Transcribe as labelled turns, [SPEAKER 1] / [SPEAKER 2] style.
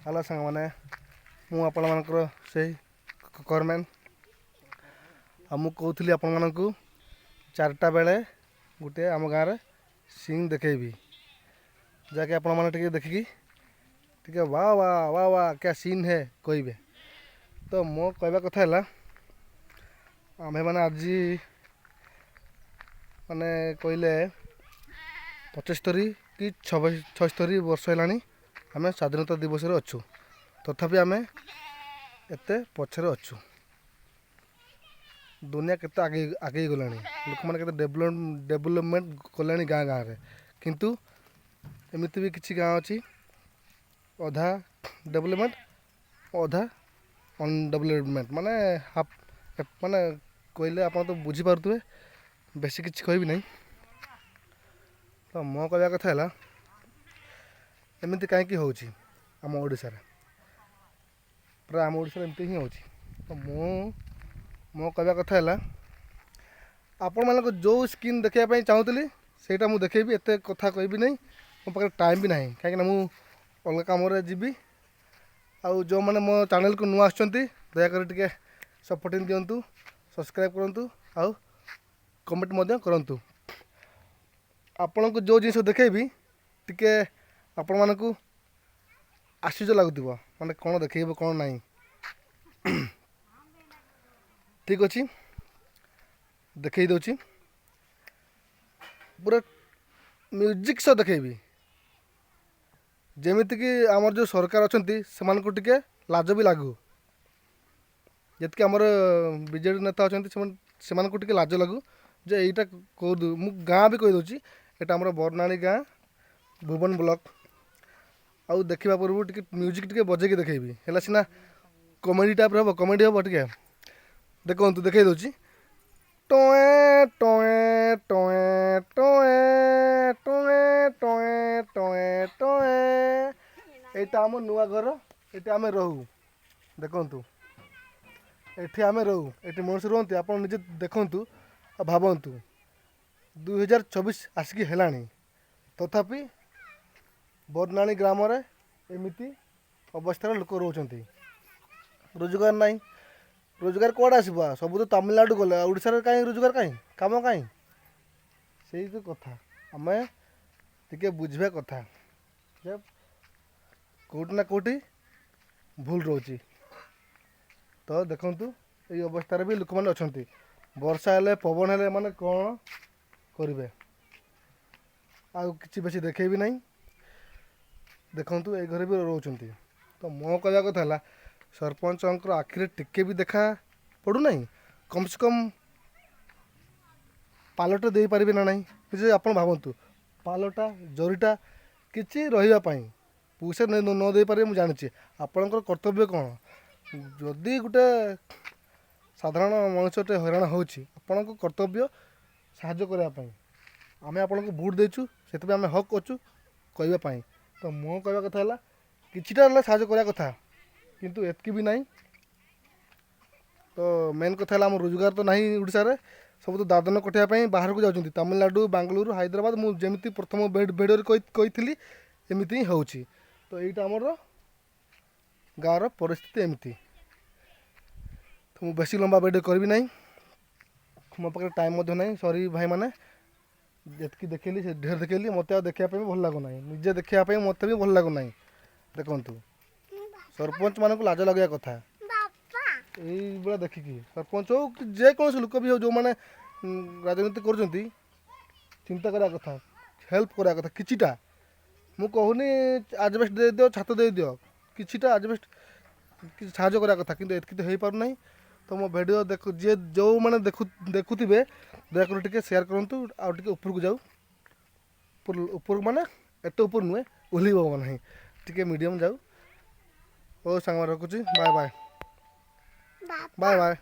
[SPEAKER 1] Hello सांग मैंने मु आपण मानकर से करमैन आमु कहूली आपण मानक 4टा बेले गोटे आम गाँव सिंग देखेबी जाके आपण मैंने देखिकी टे वाह वाह वाह वाह क्या सीन है कहे। तो मो कहवा कथा है आमे मैंने आज माने कहले 75 कि 76 वर्ष है आम स्वाधीनता दिवस अच्छु तथापि आम एत पछरे अच्छु। दुनिया केते आगे आगे गला लोक मैंने डेभलपमेंट कले गाँ गाँव में किंतु एमती भी किसी गाँव अच्छी अधा डेभलपमेंट अधा अनडेभलपमेंट माने हाफ माने कहले आप तो बुझीपे बेसी किसी कहबी नहीं। तो मो कहवा कथा है एमती कहीं होम ओडार पूरा आम ओडार एमती ही हो। तो मो कहवा कथा है आपण मानक जो स्किन देखापी चाहूली से मुझे देखेबी एत कथा कहबी नहीं मो पाखे टाइम भी ना कहीं मुझे अलग कम जी आउ जो मैंने मो चैनल को नुआ दयाकोरी टे सपोर्टिंग दिंतु सब्सक्राइब करूँ आउ कमेंट करूँ आपण को जो जिन देखेबी टे आपण मानक आश्चर्य लगुव माने कौन देखेब कौन नहीं ठीक अच्छे देखे दूची पूरा म्यूजिक सह देखेबी जमीती कि आमर जो सरकार अच्छा से लाज भी लगू जी आमर बीजेडी नेता अच्छा से लाज लगू जे यहीटा कह मु गाँ भी कहीदे यहाँ आम बरनाणी गाँ भुवन ब्लॉक आउ देखा पूर्व टे म्यूजिक टे बजेकी देखेबी है सीना कमेडी टाइप हम कमेडी हम टे देखु देखे दूची टोए टोए टोए टोए टोए टोए टोए टोए यहाँ आम नुआ घर ये आम रहू देखु ये आम रहू ये मनुष्य रुहति आप निजे देखु भावतु 2024 आसिक है तथापि बरनाणी ग्राम एमती अवस्था लोक रोचते रोजगार ना रोजगार कौड़ आसब सब तो तमिलनाडु गले ओडार कहीं रोजगार कहीं कम कहीं से तो कथा आम टे बुझा कथा जब कौटी ना कौटी भूल रोची। तो देखु ये अवस्था भी लोक मैंने अच्छा वर्षा हेले पवन हेले माने कौन करेंगे आउ कि बेसी देखे भी नहीं देखु ये घर भी रोच। तो मो कहवा कथा है सरपंच आखिरे टिके भी देखा पड़ू नहीं कम से कम पालट दे पारे ना नहीं आप भावतु पालटा जरीटा किसी रही पैसा न दे पारे मुझे जानी आपणकर कर्तव्य कौन जदि गोटे साधारण मनुष्यटे हैरान होपण कर्तव्य साहाय्य करने आम आपन को भोट देचु से आम हक अच्छु कहवाई। तो मो कहवा कथा है किछिटा साहाय्य करने कथा किंतु एतकी भी नहीं। तो मेन कथा है रोजगार तो नहीं ओडिशा सब तो दादन कटाई बाहर को जाऊँ तमिलनाडु बेंगलुरु हैदराबाद मुझे प्रथम भिडियो कही एमती ही हो। तो यहाँ आमर गाँव परिस्थिति एमती। तो मुझे बेसी लंबा भिडियो करी ना मो पाखे टाइम ना सॉरी भाई मैंने जी देखली से ढेर देखली मत देखापी भल लगुना निजे देखापी मत भी भल लगुना। देखु सरपंच मान लाज लगे कथा ये देखिकी सरपंच हो कि जेकोसी लोक भी हो जो मैंने राजनीति कर चिंता करा कथा हेल्प करा कथा किछिटा मु कहूनी आजबेस्ट दे दियो छात दे दियो किछिटा आजबेस्ट कि साहाय्य करा कथा किंतु एतकी तो हो पार नहीं। तो मो भिडियो देखु जे जो मैंने देखुवे दयाकोरी टे शेयर करूँ आउ टे ऊपर को जाऊ ऊपर माने एत ऊपर नुहे ओह्लैब ना टे मीडियम जाऊ ओ सांग रखुची बाय बाय बाय बाय।